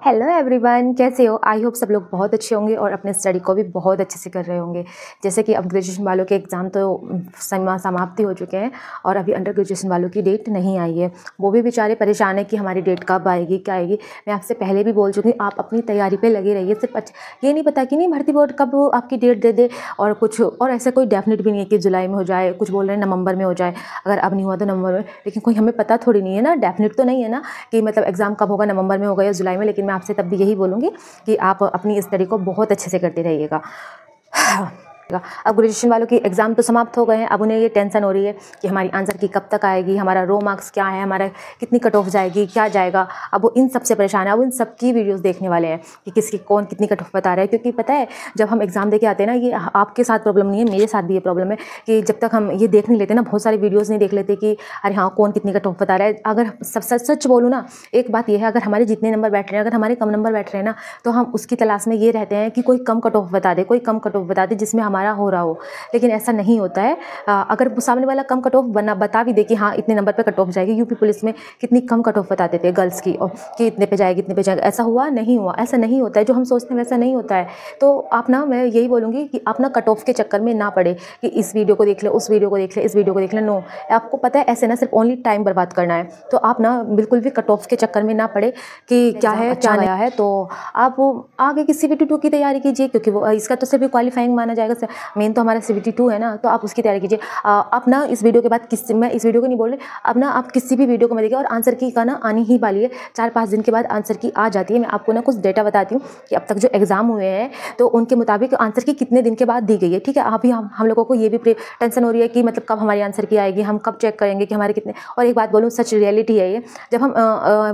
Hello everyone, कैसे हो? I hope सब लोग बहुत अच्छे होंगे और अपने स्टडी को भी बहुत अच्छे से कर रहे होंगे। जैसे कि अब ग्रेजुएशन वालों के एग्ज़ाम तो समाप्ति हो चुके हैं और अभी अंडर ग्रेजुएशन वालों की डेट नहीं आई है। वो भी बेचारे परेशान है कि हमारी डेट कब आएगी, क्या आएगी। मैं आपसे पहले भी बोल चुकी हूँ, आप अपनी तैयारी पर लगे रहिए। सिर्फ ये नहीं पता कि नहीं भर्ती बोर्ड कब आपकी डेट दे दे और कुछ और ऐसा कोई डेफिनेट भी नहीं है कि जुलाई में हो जाए। कुछ बोल रहे हैं नवंबर में हो जाए, अगर अब नहीं हुआ तो नवंबर में, लेकिन कोई हमें पता थोड़ी नहीं है ना, डेफिनेट तो नहीं है ना कि मतलब एग्ज़ाम कब होगा, नवंबर में होगा या जुलाई में। लेकिन मैं आपसे तब भी यही बोलूँगी कि आप अपनी स्टडी को बहुत अच्छे से करते रहिएगा। अब ग्रेजुएशन वालों की एग्ज़ाम तो समाप्त हो गए हैं। अब उन्हें ये टेंशन हो रही है कि हमारी आंसर की कब तक आएगी, हमारा रो मार्क्स क्या है, हमारा कितनी कट ऑफ जाएगी, क्या जाएगा। अब वो इन सब से परेशान है। अब इन सब की वीडियोस देखने वाले हैं कि किसकी कौन कितनी कट ऑफ बता रहा है। क्योंकि पता है, जब हम एग्ज़ाम दे के आते हैं ना, ये आपके साथ प्रॉब्लम नहीं है, मेरे साथ भी ये प्रॉब्लम है कि जब तक हम ये देख नहीं लेते ना, बहुत सारी वीडियोज़ नहीं देख लेते कि अरे हाँ कौन कितनी कट ऑफ बता रहा है। अगर सच बोलूँ ना, एक बात यह है, अगर हमारे जितने नंबर बैठ रहे हैं, अगर हमारे कम नंबर बैठ रहे हैं ना, तो हम उसकी तलाश में ये रहते हैं कि कोई कम कट ऑफ बता दे, कोई कम कट ऑफ बता दे जिसमें हमारा हो रहा हो। लेकिन ऐसा नहीं होता है। अगर सामने वाला कम कट ऑफ बता भी दे कि हाँ इतने नंबर पे कट ऑफ जाएगी। यूपी पुलिस में कितनी कम कट ऑफ बताते थे गर्ल्स की, और कि इतने पे जाएगी, इतने पे जाएगा। ऐसा हुआ नहीं हुआ, ऐसा नहीं होता है। जो हम सोचते हैं वैसा नहीं होता है। तो आप ना, मैं यही बोलूँगी कि आप ना कट ऑफ के चक्कर में ना पड़े कि इस वीडियो को देख ले, उस वीडियो को देख ले, इस वीडियो को देख ले। नो, आपको पता है ऐसे ना सिर्फ ओनली टाइम बर्बाद करना है। तो आप ना बिल्कुल भी कट ऑफ के चक्कर में ना पड़े कि क्या है क्या गया है। तो आप आगे की CBT 2 की तैयारी कीजिए, क्योंकि वो इसका तो सिर्फ क्वालिफाइंग माना जाएगा। मेन तो हमारा CBT 2 है ना, तो आप उसकी तैयारी कीजिए। आप ना इस वीडियो के बाद मैं इस वीडियो को नहीं बोल रही, अब ना आप किसी भी वीडियो को मत देखिए। और आंसर की का ना आनी ही वाली है, 4-5 दिन के बाद आंसर की आ जाती है। मैं आपको ना कुछ डेटा बताती हूँ कि अब तक जो एग्जाम हुए हैं तो उनके मुताबिक आंसर की कितने दिन के बाद दी गई है। ठीक है, अभी हम लोगों को ये भी टेंशन हो रही है कि मतलब कब हमारी आंसर की आएगी, हम कब चेक करेंगे कि हमारे कितने। और एक बात बोलूँ, सच रियलिटी है ये, जब हम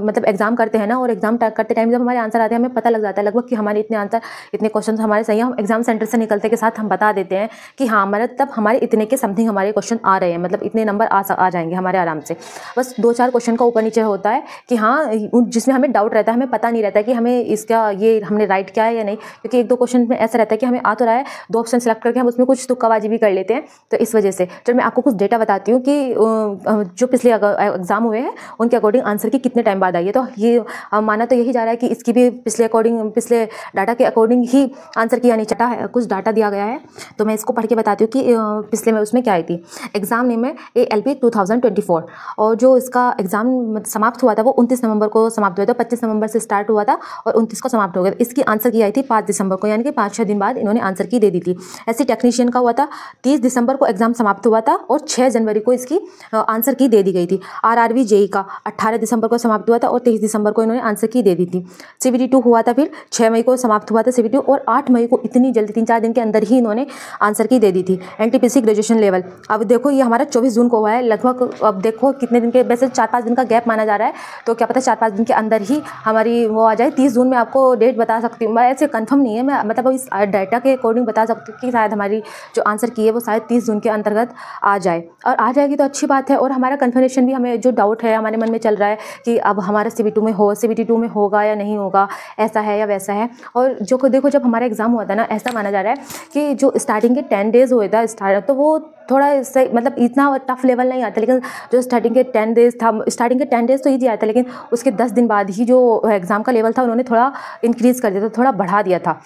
मतलब एग्जाम करते हैं ना, और एग्जाम करते टाइम जब हमारे आंसर आते हैं, हमें पता लग जाता है लगभग कि हमारे इतने आंसर, इतने क्वेश्चन हमारे सही हैं। हम एग्जाम सेंटर से निकलते के साथ हम बता देते हैं कि हाँ मतलब हमारे इतने के समथिंग हमारे क्वेश्चन आ रहे हैं, मतलब इतने नंबर आ जाएंगे हमारे आराम से। बस 2-4 क्वेश्चन का ऊपर नीचे होता है कि हाँ जिसमें हमें डाउट रहता है, हमें पता नहीं रहता है कि हमें इसका ये हमने राइट किया है या नहीं। क्योंकि 1-2 क्वेश्चन में ऐसा रहता है कि हमें आ तो रहा है, 2 ऑप्शन सेलेक्ट करके हम उसमें कुछ तुक्काबाजी भी कर लेते हैं। तो इस वजह से चलो मैं आपको कुछ डेटा बताती हूँ कि जो पिछले एग्जाम हुए हैं उनके अकॉर्डिंग आंसर की कितने टाइम बाद आई है। तो ये माना तो यही जा रहा है कि इसकी भी पिछले डाटा के अकॉर्डिंग ही आंसर की आनी चाहिए। कुछ डाटा दिया गया है, तो मैं इसको पढ़ के बताती हूँ कि पिछले में उसमें क्या आई थी। एग्जाम नेम है ALP 2024, और जो इसका एग्जाम समाप्त हुआ था वो 29 नवंबर को समाप्त हुआ था। 25 नवंबर से स्टार्ट हुआ था और 29 को समाप्त हो गया। इसकी आंसर की आई थी 5 दिसंबर को, यानी कि 5-6 दिन बाद इन्होंने आंसर की दे दी थी। ऐसी टेक्नीशियन का हुआ था, 30 दिसंबर को एग्जाम समाप्त हुआ था और 6 जनवरी को इसकी आंसर की दे दी गई थी। RRB JEE का 18 दिसंबर को समाप्त हुआ था और 23 दिसंबर को इन्होंने आंसर की दे दी थी। CBT 2 हुआ था, फिर 6 मई को समाप्त हुआ था CBT, और 8 मई को, इतनी जल्दी 3-4 दिन के अंदर ही इन्होंने आंसर की दे दी थी। NTPC ग्रेजुएशन लेवल, अब देखो ये हमारा 24 जून को हुआ है लगभग। अब देखो कितने दिन के, वैसे 4-5 दिन का गैप माना जा रहा है, तो क्या पता 4-5 दिन के अंदर ही हमारी वो आ जाए। 30 जून में आपको डेट बता सकती हूँ, मैं ऐसे कंफर्म नहीं है, मैं मतलब इस डाटा के अकॉर्डिंग बता सकती हूँ कि शायद हमारी जो आंसर की है वो शायद 30 जून के अंतर्गत आ जाए। और आ जाएगी तो अच्छी बात है। और हमारा कन्फर्मेशन भी, हमें जो डाउट है हमारे मन में चल रहा है कि अब हमारा CBT 2 में होगा या नहीं होगा, ऐसा है या वैसा है। और जो देखो जब हमारा एग्जाम हुआ था ना, ऐसा माना जा रहा है कि जो स्टार्टिंग के 10 डेज हुए था स्टार्ट, तो वो थोड़ा सही, मतलब इतना टफ लेवल नहीं आता। लेकिन जो स्टार्टिंग के 10 डेज था, स्टार्टिंग के 10 डेज तो ईजी आया था, लेकिन उसके 10 दिन बाद ही जो एग्ज़ाम का लेवल था उन्होंने थोड़ा इंक्रीज़ कर दिया था, थोड़ा बढ़ा दिया था।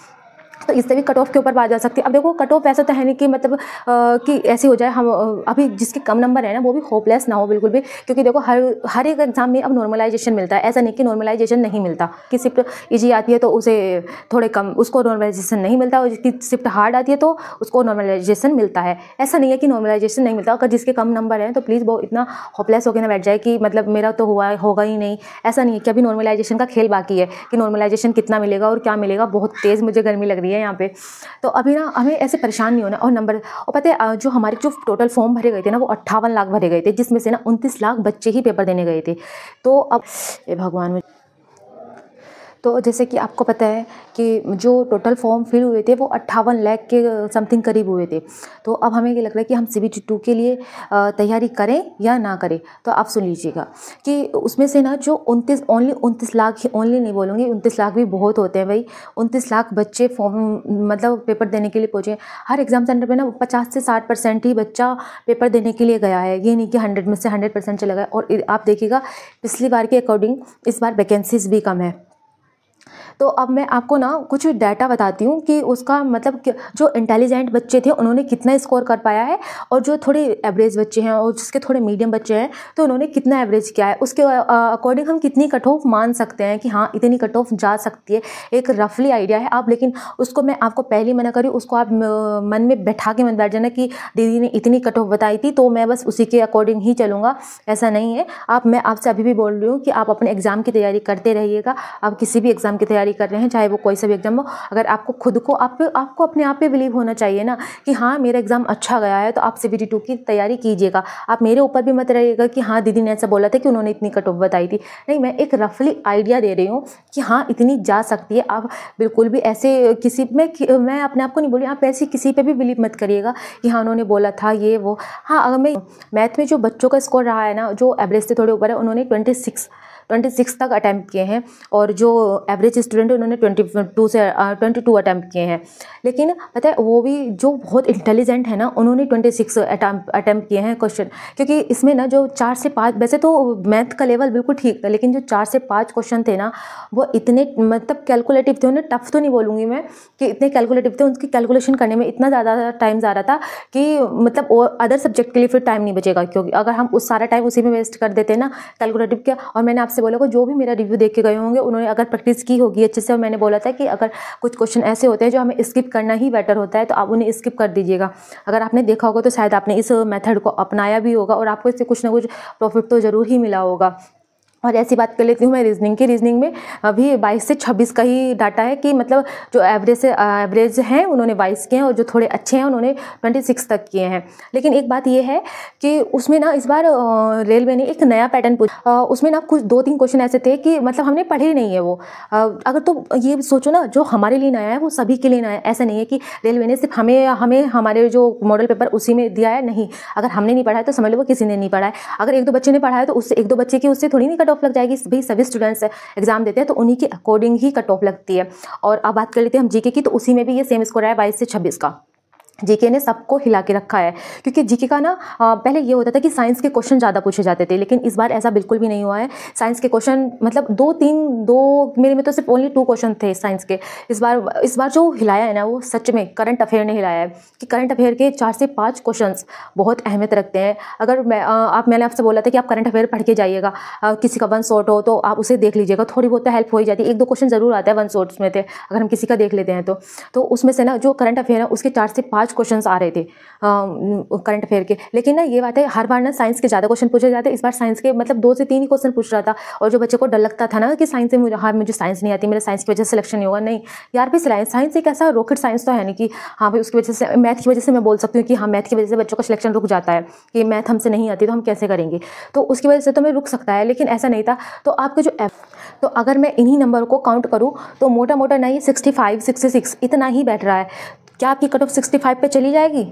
तो इससे भी कट ऑफ के ऊपर बात जा सकती है। अब देखो कट ऑफ ऐसा तो है नहीं कि मतलब कि ऐसे हो जाए हम अभी जिसके कम नंबर है ना, वो भी होपलेस ना हो बिल्कुल भी। क्योंकि देखो हर एक एग्जाम में अब नॉर्मलाइजेशन मिलता है, ऐसा नहीं कि नॉर्मलाइजेशन नहीं मिलता। कि शिफ्ट ईजी आती है तो उसे थोड़े कम, उसको नॉर्मलाइजेशन नहीं मिलता, और जिसकी शिफ्ट हार्ड आती है तो उसको नॉर्मलाइजेशन मिलता है। ऐसा नहीं है कि नॉर्मलाइजेशन नहीं मिलता। अगर जिसके कम नंबर हैं तो प्लीज़ वो इतना होपलेस होकर ना बैठ जाए कि मतलब मेरा तो होगा ही नहीं। ऐसा नहीं है कि अभी नॉर्मलाइजेशन का खेल बाकी है कि नॉर्मलाइजेशन कितना मिलेगा और क्या मिलेगा। बहुत तेज़ मुझे गर्मी लग रही है यहाँ पे, तो अभी ना हमें ऐसे परेशान नहीं होना। और नंबर, और पता है जो हमारे जो टोटल फॉर्म भरे गए थे ना, वो 58 लाख भरे गए थे, जिसमें से ना 29 लाख बच्चे ही पेपर देने गए थे। तो अब भगवान, तो जैसे कि आपको पता है कि जो टोटल फॉर्म फिल हुए थे वो 58 लाख के समथिंग करीब हुए थे। तो अब हमें ये लग रहा है कि हम CBT 2 के लिए तैयारी करें या ना करें। तो आप सुन लीजिएगा कि उसमें से ना जो 29 लाख ही, ओनली नहीं बोलूँगी, 29 लाख भी बहुत होते हैं भाई। 29 लाख बच्चे फॉर्म मतलब पेपर देने के लिए पहुँचे। हर एग्ज़ाम सेंटर पर ना 50 से 60% ही बच्चा पेपर देने के लिए गया है, ये नहीं कि 100 में से 100% चला गया। और आप देखिएगा पिछली बार के अकॉर्डिंग इस बार वैकेंसीज भी कम है। तो अब मैं आपको ना कुछ डाटा बताती हूँ कि उसका मतलब जो इंटेलिजेंट बच्चे थे उन्होंने कितना स्कोर कर पाया है, और जो थोड़े एवरेज बच्चे हैं और जिसके थोड़े मीडियम बच्चे हैं तो उन्होंने कितना एवरेज किया है, उसके अकॉर्डिंग हम कितनी कट ऑफ मान सकते हैं कि हाँ इतनी कट ऑफ जा सकती है। एक रफली आइडिया है आप, लेकिन उसको मैं आपको पहले ही मना करी, उसको आप मन में बैठा के मत बैठ जाना कि दीदी ने इतनी कट ऑफ बताई थी तो मैं बस उसी के अकॉर्डिंग ही चलूँगा, ऐसा नहीं है। मैं आपसे अभी भी बोल रही हूँ कि आप अपने एग्ज़ाम की तैयारी करते रहिएगा। आप किसी भी एग्ज़ाम की तैयारी कर रहे हैं, चाहे वो कोई सा भी एग्ज़ाम हो, अगर आपको खुद को आपको अपने आप पे बिलीव होना चाहिए ना कि हाँ मेरा एग्ज़ाम अच्छा गया है, तो आप CBT 2 की तैयारी कीजिएगा। आप मेरे ऊपर भी मत रहिएगा कि हाँ दीदी ने ऐसा बोला था कि उन्होंने इतनी कट ऑफ बताई थी। नहीं, मैं एक रफली आइडिया दे रही हूँ कि हाँ इतनी जा सकती है। आप बिल्कुल भी ऐसे किसी में, मैं अपने आप को नहीं बोली, आप ऐसी किसी पे भी बिलीव मत करिएगा कि हाँ उन्होंने बोला था ये वो। हाँ, अगर मैं मैथ में जो बच्चों का स्कोर रहा है ना, जो एवरेज से थोड़े ऊपर है, उन्होंने 26 तक अटैम्प्ट किए हैं, और जो एवरेज स्टूडेंट है उन्होंने 22 अटैम्प्ट किए हैं। लेकिन पता है वो भी जो बहुत इंटेलिजेंट है ना, उन्होंने 26 अटैम्प्ट किए हैं क्वेश्चन, क्योंकि इसमें ना जो 4 से 5, वैसे तो मैथ का लेवल बिल्कुल ठीक था, लेकिन जो 4 से 5 क्वेश्चन थे ना वो इतने मतलब कैलकुलेटिव थे, उन्हें टफ तो नहीं बोलूँगी मैं कि इतने कैलकुलेटिव थे, उनकी कैलकुलेशन करने में इतना ज़्यादा टाइम जा रहा था कि मतलब और अदर सब्जेक्ट के लिए फिर टाइम नहीं बचेगा, क्योंकि अगर हम उस सारा टाइम उसी में वेस्ट कर देते ना कैलकुलेटिव के। और मैंने आपसे बोला को जो भी मेरा रिव्यू देख के गए होंगे उन्होंने अगर प्रैक्टिस की होगी अच्छे से, और मैंने बोला था कि अगर कुछ क्वेश्चन ऐसे होते हैं जो हमें स्किप करना ही बेटर होता है तो आप उन्हें स्किप कर दीजिएगा। अगर आपने देखा होगा तो शायद आपने इस मेथड को अपनाया भी होगा और आपको इससे कुछ ना कुछ प्रॉफिट तो ज़रूर ही मिला होगा। और ऐसी बात कर लेती हूँ मैं रीजनिंग में अभी 22 से 26 का ही डाटा है कि मतलब जो एवरेज हैं उन्होंने 22 किए हैं, और जो थोड़े अच्छे हैं उन्होंने 26 तक किए हैं। लेकिन एक बात ये है कि उसमें ना इस बार रेलवे ने एक नया पैटर्न पूछा, उसमें ना कुछ 2-3 क्वेश्चन ऐसे थे कि मतलब हमने पढ़े ही नहीं है वो। अगर तो ये सोचो ना, जो हमारे लिए नया है वो सभी के लिए नया है। ऐसा नहीं है कि रेलवे ने सिर्फ हमें हमारे जो मॉडल पेपर उसी में दिया है, नहीं। अगर हमने नहीं पढ़ा है तो समझ लो वो किसी ने नहीं पढ़ा है। अगर 1-2 बच्चे ने पढ़ा है तो उससे 1-2 बच्चे की उससे थोड़ी नहीं कट ऑफ लग जाएगी। भाई सभी स्टूडेंट्स एग्जाम देते हैं तो उन्हीं के अकॉर्डिंग ही कट ऑफ लगती है। और अब बात कर लेते हैं हम जीके की, तो उसी में भी ये सेम स्कोर है 22 से 26 का। जीके ने सबको हिला के रखा है, क्योंकि जीके का ना पहले ये होता था कि साइंस के क्वेश्चन ज़्यादा पूछे जाते थे, लेकिन इस बार ऐसा बिल्कुल भी नहीं हुआ है। साइंस के क्वेश्चन मतलब 2 मेरे में तो सिर्फ ओनली 2 क्वेश्चन थे साइंस के। इस बार जो हिलाया है ना वो सच में करंट अफेयर ने हिलाया है, कि करंट अफेयर के 4 से 5 क्वेश्चन बहुत अहमियत रखते हैं। अगर मैंने आपसे बोला था कि आप करंट अफेयर पढ़ के जाइएगा, किसी का वन शॉट हो तो आप उसे देख लीजिएगा, थोड़ी बहुत हेल्प हो ही जाती है। 1-2 क्वेश्चन जरूर आता है वन शॉट्स में थे, अगर हम किसी का देख लेते हैं तो उसमें से ना जो करंट अफेयर है उसके 4 से 5 क्वेश्चन आ रहे थे करंट अफेयर के। लेकिन ना ये बात है, हर बार ना साइंस के ज़्यादा क्वेश्चन पूछे जाते हैं, इस बार साइंस के मतलब 2 से 3 ही क्वेश्चन पूछ रहा था। और जो बच्चे को डर लगता था ना कि साइंस से मुझे साइंस नहीं आती, मेरे साइंस की वजह से सिलेक्शन नहीं होगा, नहीं यार भी साइंस एक ऐसा रॉकेट साइंस तो है नहीं कि हाँ भाई उसकी वजह से, मैथ की वजह से मैं बोल सकती हूँ कि हाँ मैथ की वजह से बच्चों का सिलेक्शन रुक जाता है कि मैथ हमसे नहीं आती तो हम कैसे करेंगे, तो उसकी वजह से तो मैं रुक सकता है। लेकिन ऐसा नहीं था। तो आपके तो अगर मैं इन्हीं नंबर को काउंट करूँ तो मोटा मोटा ना ये 65, 66 इतना ही बैठ रहा है। क्या आपकी कट ऑफ 65 पे चली जाएगी?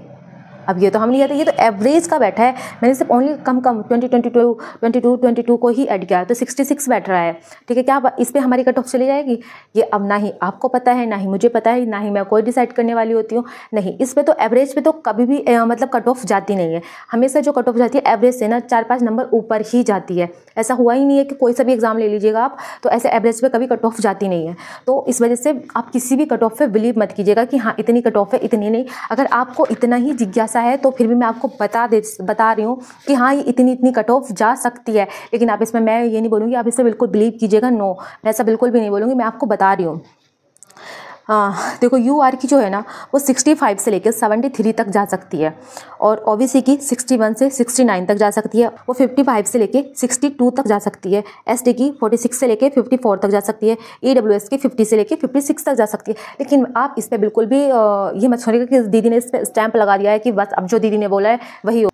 अब ये तो हम नहीं कहते, ये तो एवरेज का बैठा है। मैंने सिर्फ ओनली कम 22 को ही ऐड किया है, तो 66 बैठ रहा है। ठीक है, क्या इस पर हमारी कट ऑफ चली जाएगी? ये अब ना ही आपको पता है, ना ही मुझे पता है, ना ही मैं कोई डिसाइड करने वाली होती हूँ। नहीं, इस पर तो एवरेज पे तो कभी भी मतलब कट ऑफ जाती नहीं है। हमेशा जो कट ऑफ जाती है एवरेज से ना 4-5 नंबर ऊपर ही जाती है। ऐसा हुआ ही नहीं है कि कोई सा भी एग्जाम ले लीजिएगा आप तो ऐसे एवरेज पे कभी कट ऑफ जाती नहीं है। तो इस वजह से आप किसी भी कट ऑफ पे बिलीव मत कीजिएगा कि हाँ इतनी कट ऑफ है, इतनी नहीं। अगर आपको इतना ही जिज्ञासा है तो फिर भी मैं आपको बता रही हूँ कि हाँ ये इतनी कट ऑफ जा सकती है। लेकिन आप इसमें, मैं ये नहीं बोलूँगी आप इसमें बिल्कुल बिलीव कीजिएगा, नो, मैं ऐसा बिल्कुल भी नहीं बोलूँगी, मैं आपको बता रही हूँ। देखो UR की जो है ना वो 65 से लेकर 73 तक जा सकती है, और OBC की 61 से 69 तक जा सकती है, वो 55 से लेकर 62 तक जा सकती है। ST की 46 से लेकर 54 तक जा सकती है। EWS की 50 से लेकर 56 तक जा सकती है। लेकिन आप इस पर बिल्कुल भी ये मत सोचिएगा कि दीदी ने इस पर स्टैंप लगा दिया है कि बस अब जो दीदी ने बोला है वही।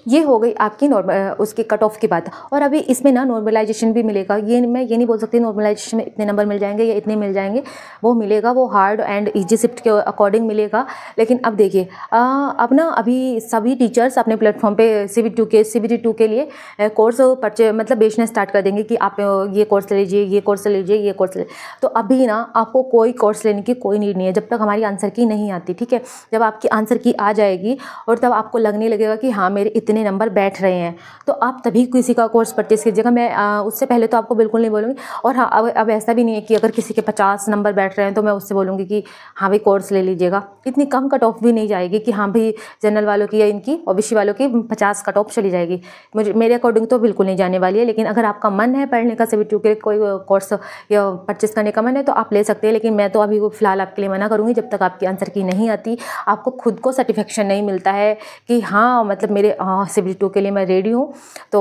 ये हो गई आपकी उसकी कट ऑफ की बात। और अभी इसमें ना नॉर्मलाइजेशन भी मिलेगा। मैं ये नहीं बोल सकती नॉर्मलाइजेशन में इतने नंबर मिल जाएंगे या इतने मिल जाएंगे, वो मिलेगा, वो हार्ड एंड इजी शिफ्ट के अकॉर्डिंग मिलेगा। लेकिन अब देखिए अब ना अभी सभी टीचर्स अपने प्लेटफॉर्म पे CBT 2 के लिए कोर्स मतलब बेचना स्टार्ट कर देंगे कि आप ये कोर्स ले लीजिए, ये कोर्स ले लीजिए, ये कोर्स ले। तो अभी ना आपको कोई कोर्स लेने की कोई नीड नहीं है जब तक हमारी आंसर की नहीं आती। ठीक है, जब आपकी आंसर की आ जाएगी और तब आपको लगने लगेगा कि हाँ मेरे इतने इतने नंबर बैठ रहे हैं तो आप तभी किसी का कोर्स परचेस कीजिएगा। मैं उससे पहले तो आपको बिल्कुल नहीं बोलूँगी। और हाँ, अब ऐसा भी नहीं है कि अगर किसी के 50 नंबर बैठ रहे हैं तो मैं उससे बोलूँगी कि हाँ भाई कोर्स ले लीजिएगा। इतनी कम कट ऑफ भी नहीं जाएगी कि हाँ भाई जनरल वालों की या इनकी ओबीसी वालों की 50 कट ऑफ चली जाएगी। मेरे अकॉर्डिंग तो बिल्कुल नहीं जाने वाली है। लेकिन अगर आपका मन है पढ़ने का, CBT के कोई कोर्स या परचेस करने का मन है तो आप ले सकते हैं। लेकिन मैं तो अभी फ़िलहाल आपके लिए मना करूँगी जब तक आपकी आंसर की नहीं आती, आपको खुद को सर्टिफिकेशन नहीं मिलता है कि हाँ मतलब मेरे CBT के लिए मैं रेडी हूँ। तो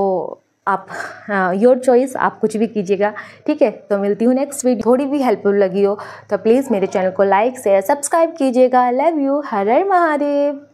आप योर चॉइस, आप कुछ भी कीजिएगा, ठीक है। तो मिलती हूँ नेक्स्ट वीडियो। थोड़ी भी हेल्पफुल लगी हो तो प्लीज़ मेरे चैनल को लाइक शेयर सब्सक्राइब कीजिएगा। Love you. Her her Mahadev.